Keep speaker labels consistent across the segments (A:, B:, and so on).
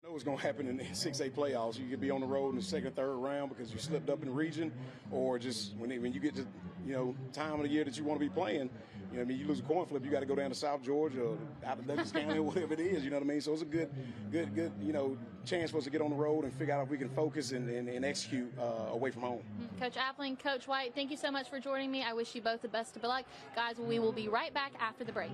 A: I know what's going to happen in the 6A playoffs. You could be on the road in the second or third round because you slipped up in the region, or just when you get to time of the year that you want to be playing, you lose a coin flip, you got to go down to South Georgia or out of Douglas County or whatever it is. You know what I mean? So it's a good chance for us to get on the road and figure out if we can focus and execute away from home.
B: Coach Appling, Coach White, thank you so much for joining me. I wish you both the best of luck, guys. We will be right back after the break.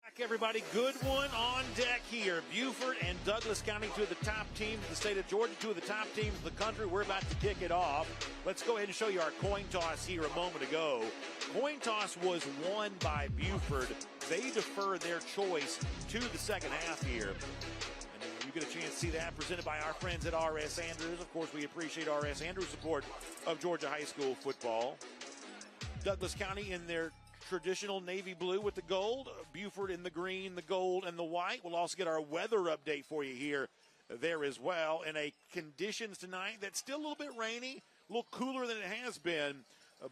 C: Back, everybody. Good one on deck here. Buford and Douglas County, two of the top teams in the state of Georgia, two of the top teams in the country. We're about to kick it off. Let's go ahead and show you our coin toss here a moment ago. Coin toss was won by Buford. They defer their choice to the second half here. And you get a chance to see that presented by our friends at R.S. Andrews. Of course, we appreciate R.S. Andrews' support of Georgia high school football. Douglas County in their traditional navy blue with the gold. Buford in the green, the gold, and the white. We'll also get our weather update for you here there as well. And a conditions tonight that's still a little bit rainy, a little cooler than it has been,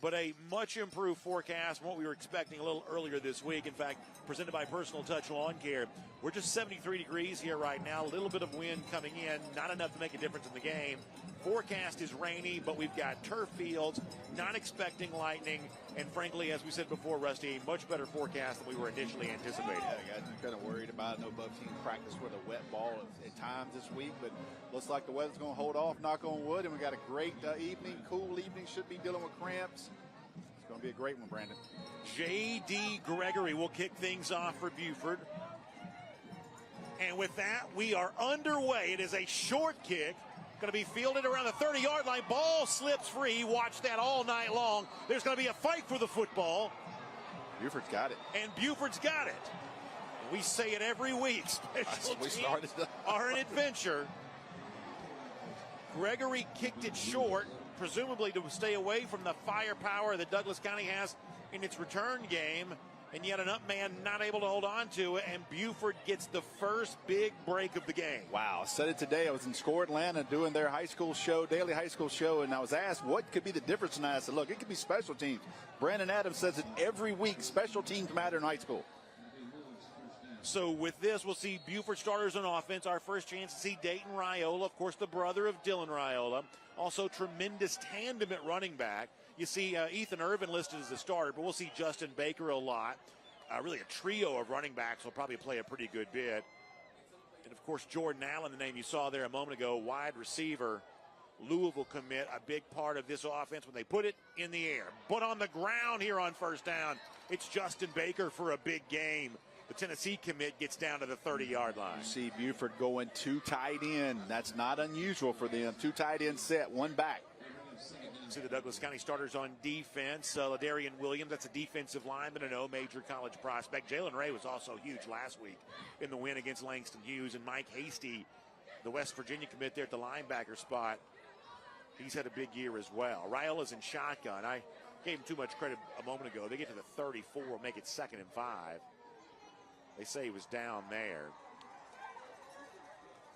C: but a much improved forecast from what we were expecting a little earlier this week. In fact, presented by Personal Touch Lawn Care. We're just 73 degrees here right now. A little bit of wind coming in, not enough to make a difference in the game. Forecast is rainy, but we've got turf fields, not expecting lightning, and frankly, as we said before, Rusty, a much better forecast than we were initially anticipating.
D: Yeah, the guys are kind of worried about it. No both teams practice with a wet ball at times this week, but looks like the weather's going to hold off, knock on wood, and we got a great evening, cool evening, should be dealing with cramps. It's going to be a great one, Brandon.
C: J.D. Gregory will kick things off for Buford. And with that, we are underway. It is a short kick. Going to be fielded around the 30-yard line. Ball slips free. Watch that all night long. There's going to be a fight for the football.
D: Buford's got it.
C: And Buford's got it. We say it every week. Special
D: we started
C: are an adventure. Gregory kicked it short, presumably to stay away from the firepower that Douglas County has in its return game. and yet an up man not able to hold on to it, and Buford gets the first big break of the game.
D: Wow, I said it today. I was in Score Atlanta doing their high school show, daily high school show, and I was asked what could be the difference tonight. I said, look, it could be special teams. Brandon Adams says it every week. Special teams matter in high school.
C: So with this, we'll see Buford starters on offense. Our first chance to see Dayton Raiola, of course, the brother of Dylan Raiola. Also, tremendous tandem at running back. You see Ethan Irvin listed as a starter, but we'll see Justin Baker a lot. Really a trio of running backs will probably play a pretty good bit. And, of course, Jordan Allen, the name you saw there a moment ago, wide receiver, Louisville commit, a big part of this offense when they put it in the air. But on the ground here on first down, it's Justin Baker for a big game. The Tennessee commit gets down to the 30-yard line.
D: You see Buford going 2 tight end. That's not unusual for them. 2 tight end set, 1 back.
C: See the Douglas County starters on defense. Ladarian Williams, that's a defensive lineman, a major college prospect. Jalen Ray was also huge last week in the win against Langston Hughes. And Mike Hasty, the West Virginia commit there at the linebacker spot, he's had a big year as well. Raiola's in shotgun. I gave him too much credit a moment ago. They get to the 34, make it 2nd and 5. They say he was down there.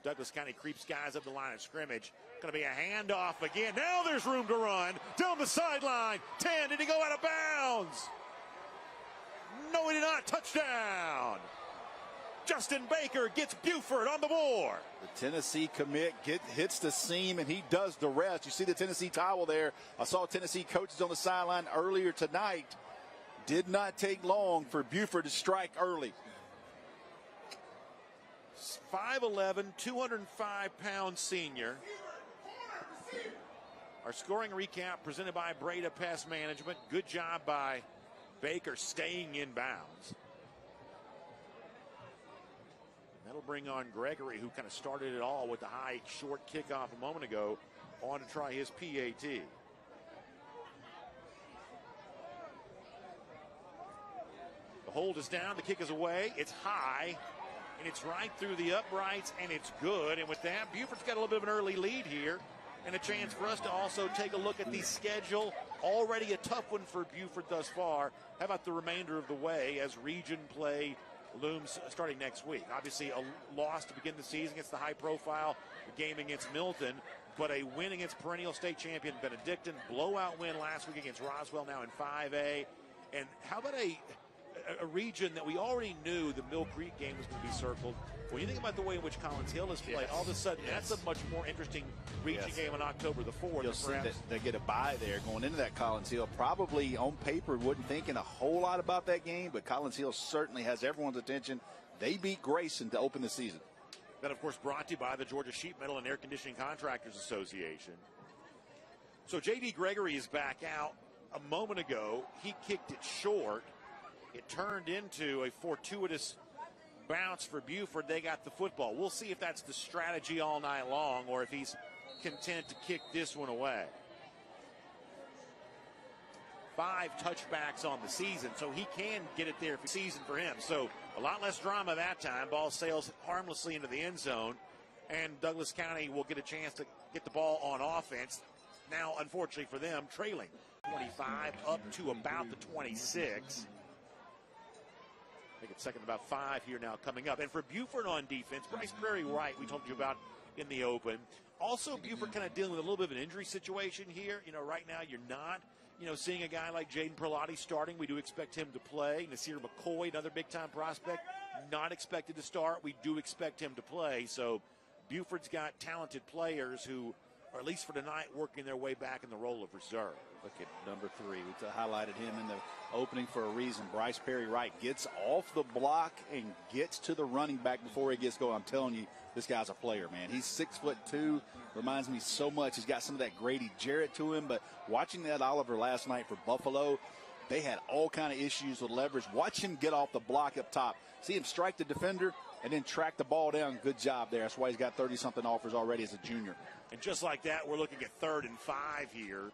C: Douglas County creeps guys up the line of scrimmage. Going to be a handoff again. Now there's room to run. Down the sideline. 10. Did he go out of bounds? No, he did not. Touchdown. Justin Baker gets Buford on the board.
D: The Tennessee commit hits the seam, and he does the rest. You see the Tennessee towel there. I saw Tennessee coaches on the sideline earlier tonight. Did not take long for Buford to strike early.
C: 5'11", 205-pound senior. Our scoring recap presented by Breda Pest Management. Good job by Baker staying in bounds. That'll bring on Gregory, who kind of started it all with the high short kickoff a moment ago, on to try his PAT. The hold is down, the kick is away, it's high, and it's right through the uprights, and it's good. And with that, Buford's got a little bit of an early lead here, and a chance for us to also take a look at the schedule. Already a tough one for Buford thus far. How about the remainder of the way as region play looms starting next week? Obviously a loss to begin the season against the high-profile game against Milton, but a win against perennial state champion Benedictine, blowout win last week against Roswell, now in 5A. And how about a region that we already knew the Mill Creek game was going to be circled? When you think about the way in which Collins Hill has played, all of a sudden that's a much more interesting region game on October the 4th.
D: You'll see that they get a bye there going into that Collins Hill. Probably on paper wasn't thinking a whole lot about that game, but Collins Hill certainly has everyone's attention. They beat Grayson to open the season.
C: That, of course, brought to you by the Georgia Sheet Metal and Air Conditioning Contractors Association. So J.D. Gregory is back out. A moment ago, he kicked it short. It turned into a fortuitous bounce for Buford. They got the football. We'll see if that's the strategy all night long or if he's content to kick this one away. 5 touchbacks on the season, so he can get it there for the season for him. So a lot less drama that time. Ball sails harmlessly into the end zone, and Douglas County will get a chance to get the ball on offense. Now, unfortunately for them, trailing 25 up to about the 26. Make it 2nd about 5 here now coming up. And for Buford on defense, Bryce Perry-Wright, we told you about in the open. Also, Buford kind of dealing with a little bit of an injury situation here. Right now you're not, seeing a guy like Jaden Perlotti starting. We do expect him to play. Nasir McCoy, another big-time prospect, not expected to start. We do expect him to play. So Buford's got talented players who are, at least for tonight, working their way back in the role of reserve.
D: Look at number 3. We highlighted him in the opening for a reason. Bryce Perry-Wright gets off the block and gets to the running back before he gets going. I'm telling you, this guy's a player, man. He's 6'2", reminds me so much. He's got some of that Grady Jarrett to him, but watching that Oliver last night for Buffalo, they had all kind of issues with leverage. Watch him get off the block up top. See him strike the defender and then track the ball down. Good job there. That's why he's got 30-something offers already as a junior.
C: And just like that, we're looking at 3rd and 5 here.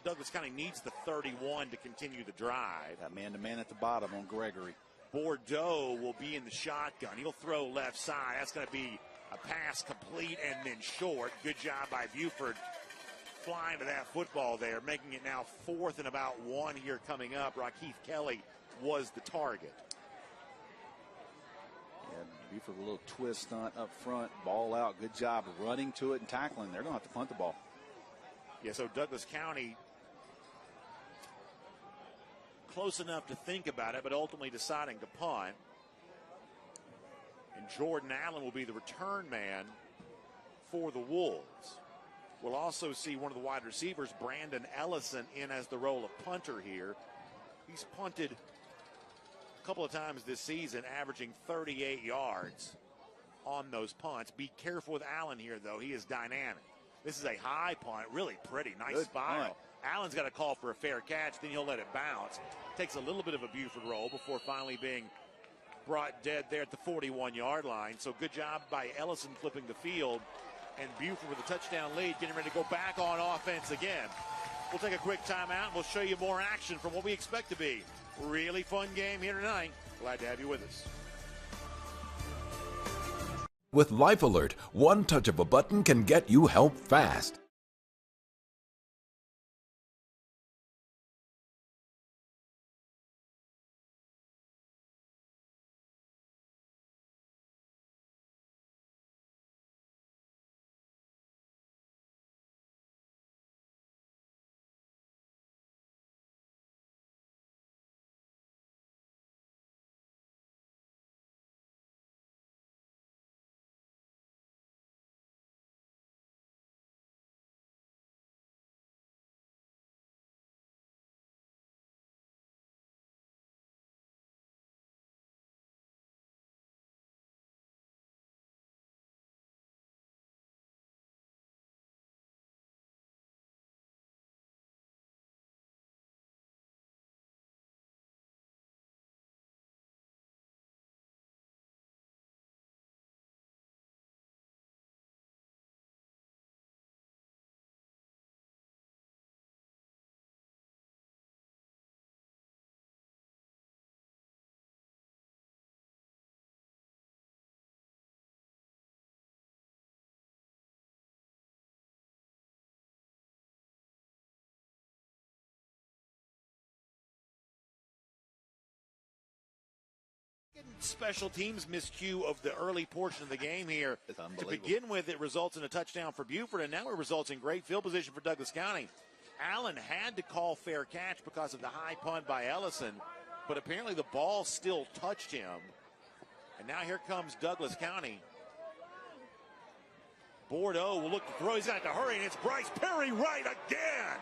C: Douglas County needs the 31 to continue the drive.
D: That man-to-man at the bottom on Gregory.
C: Bordeaux will be in the shotgun. He'll throw left side. That's going to be a pass complete and then short. Good job by Buford flying to that football there, making it now 4th and about 1 here coming up. Rakeith Kelly was the target.
D: Yeah, Buford, a little twist stunt up front, ball out. Good job running to it and tackling. They're going to have to punt the ball.
C: Yeah, so Douglas County close enough to think about it, but ultimately deciding to punt. And Jordan Allen will be the return man for the Wolves. We'll also see one of the wide receivers, Brandon Ellison, in as the role of punter here. He's punted a couple of times this season, averaging 38 yards on those punts. Be careful with Allen here, though. He is dynamic. This is a high punt, really pretty, nice spot. Allen's got a call for a fair catch, then he'll let it bounce. Takes a little bit of a Buford roll before finally being brought dead there at the 41-yard line. So good job by Ellison flipping the field. And Buford with a touchdown lead, getting ready to go back on offense again. We'll take a quick timeout. We'll show you more action from what we expect to be a really fun game here tonight. Glad to have you with us.
E: With Life Alert, one touch of a button can get you help fast.
C: Special teams miscue of the early portion of the game here. To begin with, it results in a touchdown for Buford, and now it results in great field position for Douglas County. Allen had to call fair catch because of the high punt by Ellison, but apparently the ball still touched him. And now here comes Douglas County. Bordeaux will look to throw. He's got to hurry, and it's Bryce Perry-Wright again.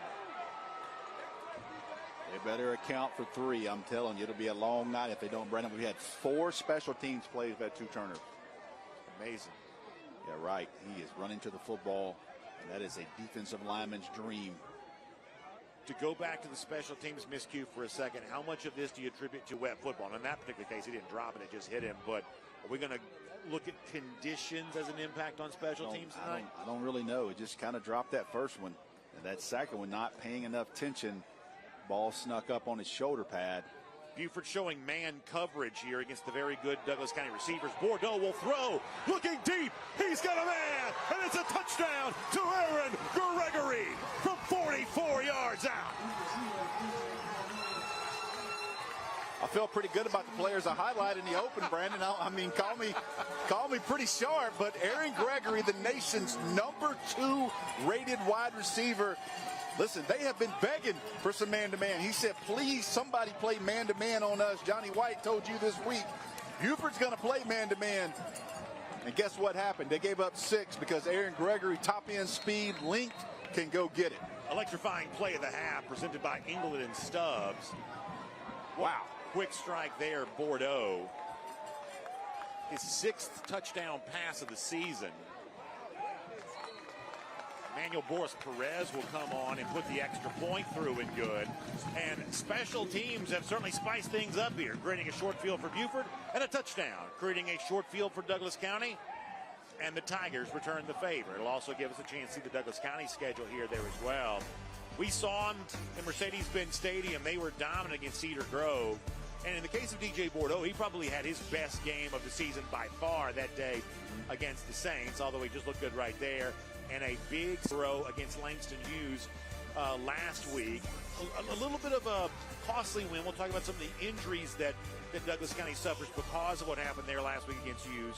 D: They better account for 3. I'm telling you, it'll be a long night if they don't. Brandon, we had 4 special teams plays. We've had 2 turnovers.
C: Amazing.
D: Yeah, right. He is running to the football, and that is a defensive lineman's dream.
C: To go back to the special teams miscue for a second, how much of this do you attribute to wet football? And in that particular case, he didn't drop it, it just hit him. But are we going to look at conditions as an impact on special teams tonight?
D: I don't really know. It just kind of dropped that first one. And that second one, not paying enough attention. Ball snuck up on his shoulder pad.
C: Buford showing man coverage here against the very good Douglas County receivers. Bordeaux will throw, looking deep. He's got a man, and it's a touchdown to Aaron Gregory from 44 yards out.
D: I felt pretty good about the players I highlighted in the open, Brandon. I mean, call me pretty sharp, but Aaron Gregory, the nation's number 2 rated wide receiver. Listen, they have been begging for some man-to-man. He said, please, somebody play man-to-man on us. Johnny White told you this week, Buford's going to play man-to-man. And guess what happened? They gave up 6 because Aaron Gregory, top-end speed, length, can go get it.
C: Electrifying play of the half presented by England and Stubbs. Wow. Quick strike there, Bordeaux. His 6th touchdown pass of the season. Manuel Boris Perez will come on and put the extra point through and good. And special teams have certainly spiced things up here, creating a short field for Buford and a touchdown, creating a short field for Douglas County. And the Tigers return the favor. It'll also give us a chance to see the Douglas County schedule here there as well. We saw them in Mercedes-Benz Stadium. They were dominant against Cedar Grove. And in the case of DJ Bordeaux, he probably had his best game of the season by far that day against the Saints, although he just looked good right there. And a big throw against Langston Hughes last week. A little bit of a costly win. We'll talk about some of the injuries that Douglas County suffers because of what happened there last week against Hughes.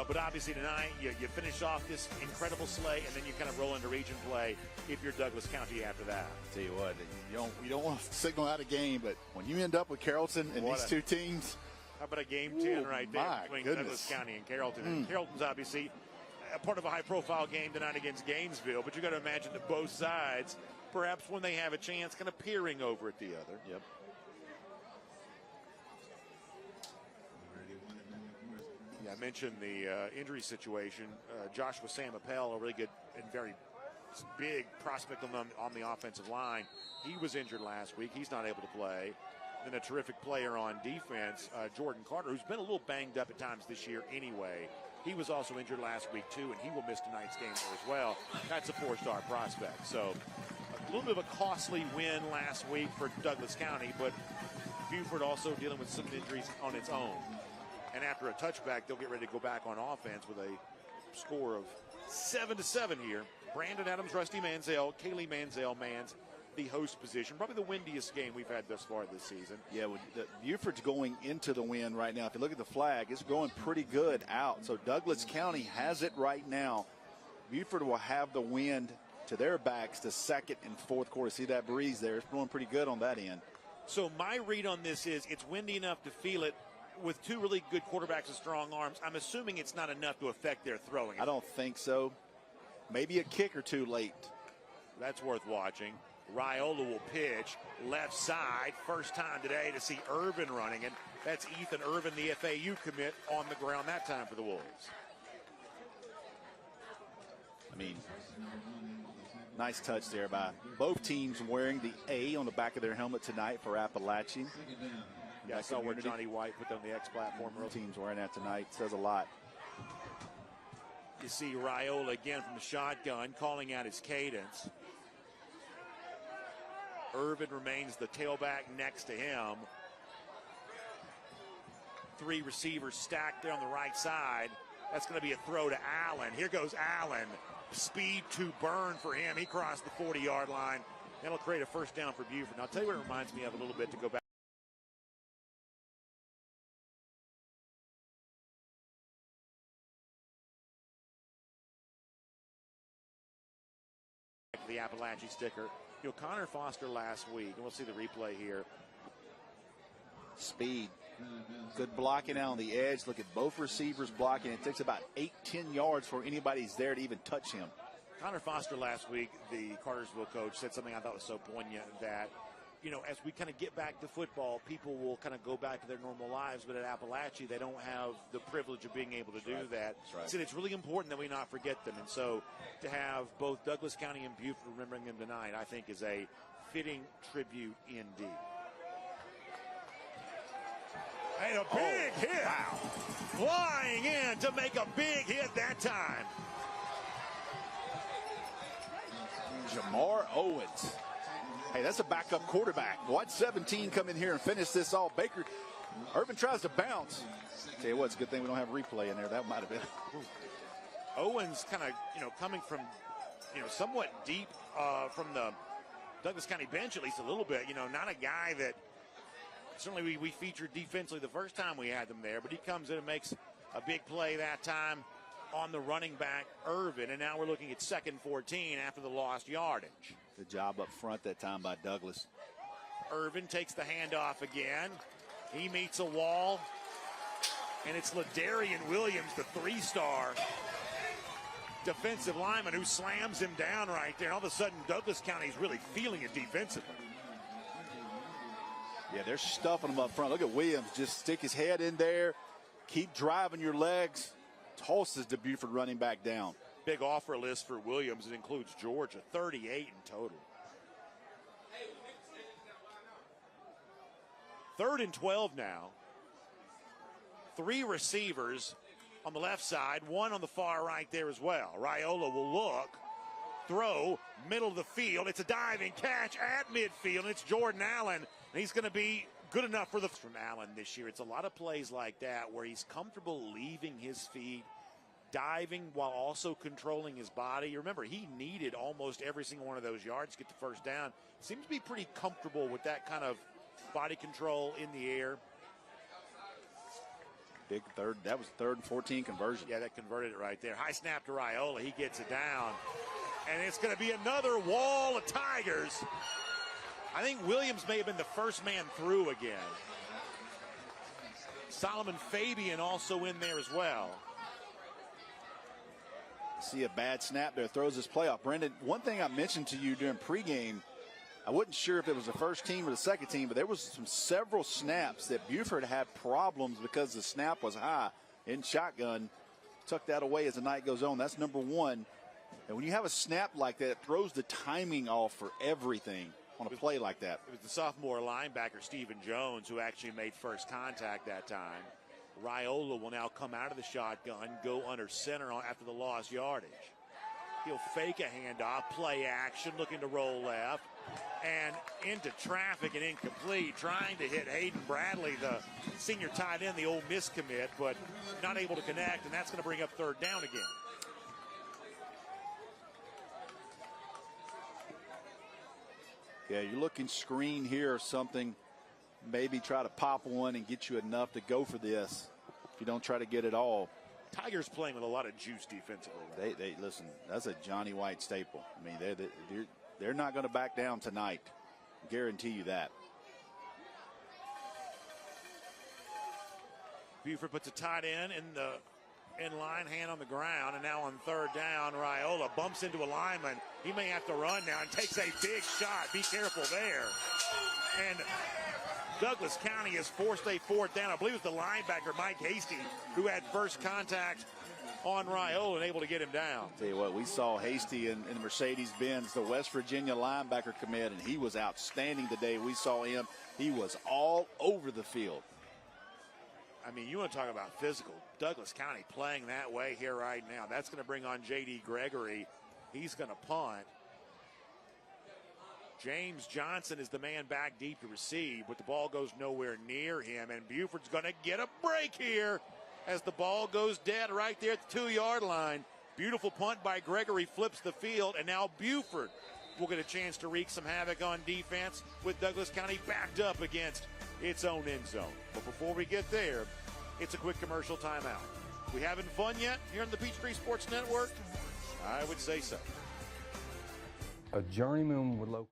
C: But obviously tonight, you finish off this incredible slate, and then you kind of roll into region play if you're Douglas County after that.
D: Tell you what, you don't want to signal out a game, but when you end up with Carrollton and these two teams.
C: How about a game 10 right there between Douglas County and Carrollton? And Carrollton's obviously a part of a high-profile game tonight against Gainesville, but you got to imagine that both sides, perhaps when they have a chance, kind of peering over at the other.
D: Yep.
C: Yeah, I mentioned the injury situation. Joshua Sam Appel, a really good and very big prospect on the offensive line. He was injured last week. He's not able to play. Then a terrific player on defense, Jordan Carter, who's been a little banged up at times this year anyway. He was also injured last week, too, and he will miss tonight's game as well. That's a four-star prospect. So a little bit of a costly win last week for Douglas County, but Buford also dealing with some injuries on its own. And after a touchback, they'll get ready to go back on offense with a score of 7-7 here. Brandon Adams, Rusty Manziel, Kaylee Manziel mans the host position. Probably the windiest game we've had thus far this season.
D: Yeah, Buford's going into the wind right now. If you look at the flag, it's going pretty good out. So Douglas County has it right now. Buford will have the wind to their backs the second and fourth quarter. See that breeze there? It's blowing pretty good on that end.
C: So my read on this is it's windy enough to feel it. With two really good quarterbacks and strong arms, I'm assuming it's not enough to affect their throwing.
D: I don't think so. Maybe a kick or two late.
C: That's worth watching. Raiola will pitch left side. First time today to see Irvin running, and that's Ethan Irvin, the FAU commit, on the ground that time for the Wolves.
D: I mean, nice touch there by both teams wearing the A on the back of their helmet tonight for Appalachia.
C: Yeah, I saw where Johnny White put on the X platform.
D: Teams wearing that tonight says a lot.
C: You see Raiola again from the shotgun, calling out his cadence. Irvin remains the tailback next to him. Three receivers stacked there on the right side. That's going to be a throw to Allen. Here goes Allen. Speed to burn for him. He crossed the 40-yard line. That'll create a first down for Buford. Now, I'll tell you what it reminds me of a little bit to go back. The Appalachia sticker. Connor Foster last week, and we'll see the replay here.
D: Speed. Good blocking out on the edge. Look at both receivers blocking. It takes about 8-10 yards for anybody's there to even touch him.
C: Connor Foster last week, the Cartersville coach, said something I thought was so poignant that, as we kind of get back to football, people will kind of go back to their normal lives, but at Appalachia, they don't have the privilege of being able to do that.
D: That's right.
C: So it's really important that we not forget them. And so to have both Douglas County and Buford remembering them tonight, I think is a fitting tribute indeed. And a big hit. Wow. Flying in to make a big hit that time.
D: Jamar Owens. Hey, that's a backup quarterback. Watch 17 come in here and finish this off. Irvin tries to bounce. Tell you what, it's a good thing we don't have replay in there. That might have been.
C: Owens kind of, coming from, somewhat deep from the Douglas County bench, at least a little bit. Not a guy that certainly we featured defensively the first time we had them there, but he comes in and makes a big play that time on the running back, Irvin. And now we're looking at 2nd 14 after the lost yardage.
D: Good job up front that time by Douglas.
C: Irvin takes the handoff again. He meets a wall. And it's Ladarian Williams, the 3-star defensive lineman, who slams him down right there. And all of a sudden, Douglas County's really feeling it defensively.
D: Yeah, they're stuffing him up front. Look at Williams just stick his head in there, keep driving your legs, tosses the Buford running back down.
C: Big offer list for Williams. It includes Georgia, 38 in total. 3rd and 12 now. 3 receivers on the left side, 1 on the far right there as well. Raiola will look, throw, middle of the field. It's a diving catch at midfield, and it's Jordan Allen. And he's going to be good enough for from Allen this year. It's a lot of plays like that where he's comfortable leaving his feet diving while also controlling his body. Remember, he needed almost every single one of those yards to get the first down. Seems to be pretty comfortable with that kind of body control in the air.
D: Big third. That was 3rd and 14 conversion.
C: Yeah, that converted it right there. High snap to Raiola. He gets it down. And it's going to be another wall of Tigers. I think Williams may have been the first man through again. Solomon Fabian also in there as well.
D: See a bad snap there, throws his play off. Brendan, one thing I mentioned to you during pregame, I wasn't sure if it was the first team or the second team, but there was several snaps that Buford had problems because the snap was high in shotgun. Tuck that away as the night goes on. That's number one. And when you have a snap like that, it throws the timing off for everything on a play like that.
C: It was the sophomore linebacker, Stephen Jones, who actually made first contact that time. Raiola will now come out of the shotgun, go under center after the lost yardage. He'll fake a handoff, play action, looking to roll left, and into traffic and incomplete, trying to hit Hayden Bradley, the senior tight end, the Ole Miss commit, but not able to connect, and that's going to bring up 3rd down again.
D: Yeah, you're looking screen here or something. Maybe try to pop one and get you enough to go for this. If you don't try to get it all.
C: Tigers playing with a lot of juice defensively.
D: They listen. That's a Johnny White staple. I mean, they're not going to back down tonight. Guarantee you that.
C: Buford puts a tight end in line, hand on the ground, and now on 3rd down, Raiola bumps into a lineman. He may have to run now and takes a big shot. Be careful there. And Douglas County has forced a 4th down. I believe it was the linebacker, Mike Hasty, who had first contact on Raiola and able to get him down.
D: Tell you what, we saw Hasty in the Mercedes-Benz, the West Virginia linebacker commit, and he was outstanding today. We saw him. He was all over the field.
C: I mean, you want to talk about physical. Douglas County playing that way here right now. That's going to bring on J.D. Gregory. He's going to punt. James Johnson is the man back deep to receive, but the ball goes nowhere near him, and Buford's going to get a break here as the ball goes dead right there at the 2-yard line. Beautiful punt by Gregory, flips the field, and now Buford will get a chance to wreak some havoc on defense with Douglas County backed up against its own end zone. But before we get there, it's a quick commercial timeout. We having fun yet here on the Peachtree Sports Network? I would say so.
F: A journeyman with local